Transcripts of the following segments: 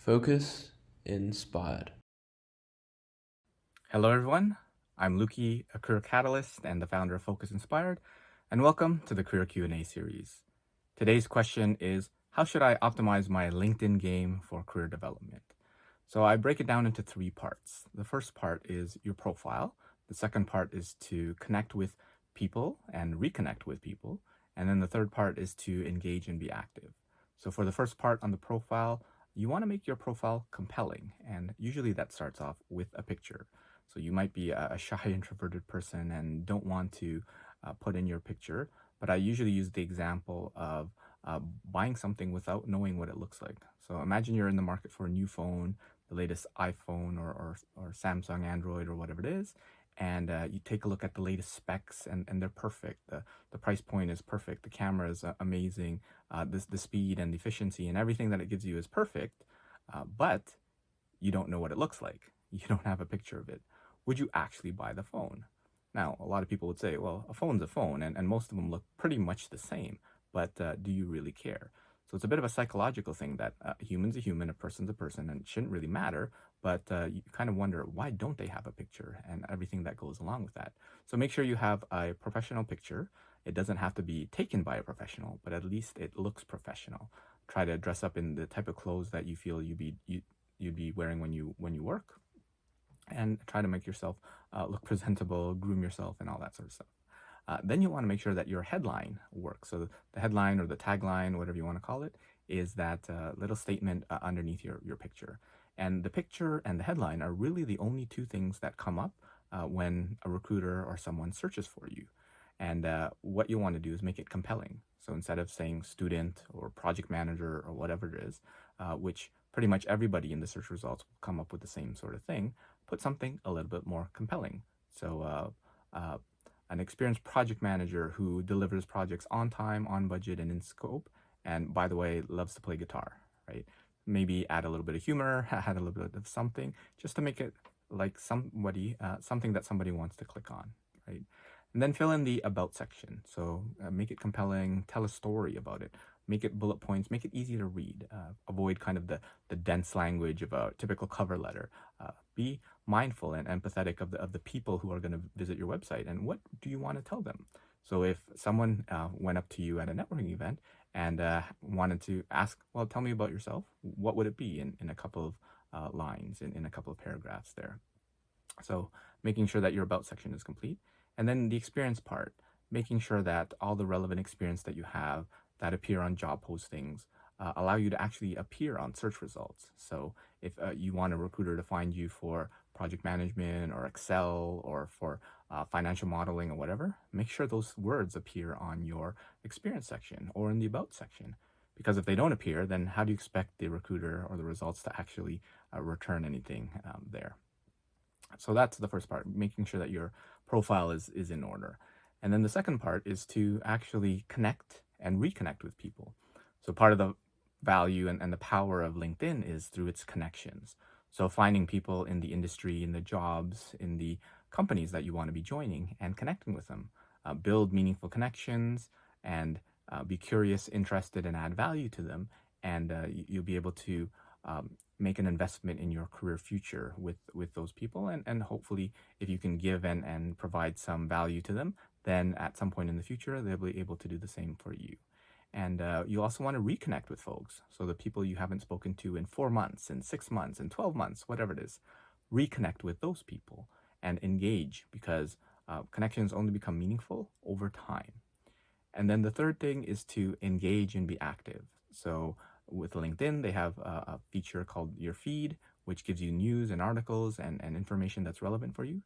Focus Inspired. Hello, everyone. I'm Luki, a career catalyst and the founder of Focus Inspired, and welcome to the Career Q&A series. Today's question is, how should I optimize my LinkedIn game for career development? So I break it down into three parts. The first part is your profile. The second part is to connect with people and reconnect with people. And then the third part is to engage and be active. So for the first part on the profile, you want to make your profile compelling. And usually that starts off with a picture. So you might be a shy, introverted person and don't want to put in your picture. But I usually use the example of buying something without knowing what it looks like. So imagine you're in the market for a new phone, the latest iPhone or Samsung Android or whatever it is, and you take a look at the latest specs and they're perfect. The price point is perfect. The camera is amazing. The speed and the efficiency and everything that it gives you is perfect, but you don't know what it looks like. You don't have a picture of it. Would you actually buy the phone? Now, a lot of people would say, well, a phone's a phone, and most of them look pretty much the same, but do you really care? So it's a bit of a psychological thing that a human's a human, a person's a person, and it shouldn't really matter, but you kind of wonder, why don't they have a picture and everything that goes along with that? So make sure you have a professional picture. It doesn't have to be taken by a professional, but at least it looks professional. Try to dress up in the type of clothes that you feel you'd be wearing when you work, and try to make yourself look presentable, groom yourself, and all that sort of stuff. Then you want to make sure that your headline works. So the headline or the tagline, whatever you want to call it, is that little statement underneath your picture. And the picture and the headline are really the only two things that come up when a recruiter or someone searches for you. And what you want to do is make it compelling. So instead of saying student or project manager or whatever it is, which pretty much everybody in the search results will come up with the same sort of thing, put something a little bit more compelling. So an experienced project manager who delivers projects on time, on budget, and in scope, and by the way, loves to play guitar, right? Maybe add a little bit of humor, add a little bit of something, just to make it like something that somebody wants to click on, right? And then fill in the about section. So make it compelling, tell a story about it, make it bullet points, make it easy to read. Avoid kind of the dense language of a typical cover letter. Be mindful and empathetic of the people who are going to visit your website, and what do you want to tell them. So if someone went up to you at a networking event and wanted to ask, well, tell me about yourself, what would it be in a couple of lines, in a couple of paragraphs there? So making sure that your about section is complete. And then the experience part, making sure that all the relevant experience that you have that appear on job postings allow you to actually appear on search results. So if you want a recruiter to find you for project management or Excel or for financial modeling or whatever, make sure those words appear on your experience section or in the about section. Because if they don't appear, then how do you expect the recruiter or the results to actually return anything there? So that's the first part, making sure that your profile is in order. And then the second part is to actually connect and reconnect with people. So part of the value and the power of LinkedIn is through its connections. So finding people in the industry, in the jobs, in the companies that you want to be joining and connecting with them. Build meaningful connections and be curious, interested, and add value to them. And you'll be able to make an investment in your career future with those people, and hopefully if you can give and provide some value to them, then at some point in the future they'll be able to do the same for you. And you also want to reconnect with folks, so the people you haven't spoken to in 4 months, in 6 months, in 12 months, whatever it is, reconnect with those people and engage, because connections only become meaningful over time. And then the third thing is to engage and be active. So with LinkedIn, they have a feature called your feed, which gives you news and articles and information that's relevant for you.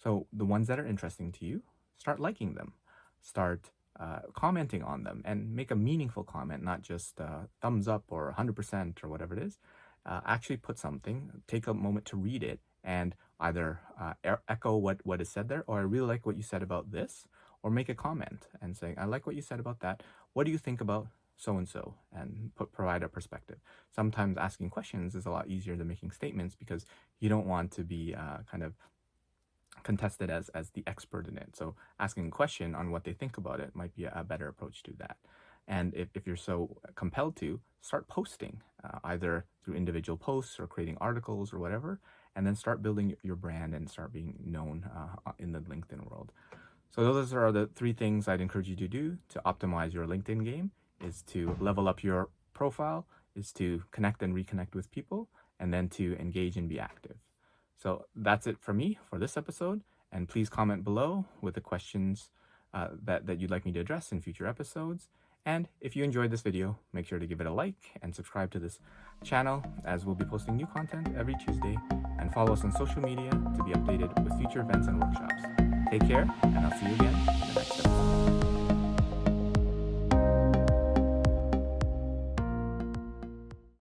So the ones that are interesting to you, start liking them, start commenting on them, and make a meaningful comment, not just thumbs up or 100% or whatever it is. Actually put something, take a moment to read it, and either echo what is said there, or I really like what you said about this, or make a comment and say, I like what you said about that. What do you think about so and so? And provide a perspective. Sometimes asking questions is a lot easier than making statements, because you don't want to be kind of contested as the expert in it. So asking a question on what they think about it might be a better approach to that. And if you're so compelled to, start posting, either through individual posts or creating articles or whatever, and then start building your brand and start being known in the LinkedIn world. So those are the three things I'd encourage you to do to optimize your LinkedIn game: is to level up your profile, is to connect and reconnect with people, and then to engage and be active. So that's it for me for this episode. And please comment below with the questions that you'd like me to address in future episodes. And if you enjoyed this video, make sure to give it a like and subscribe to this channel, as we'll be posting new content every Tuesday, and follow us on social media to be updated with future events and workshops. Take care, and I'll see you again in the next episode.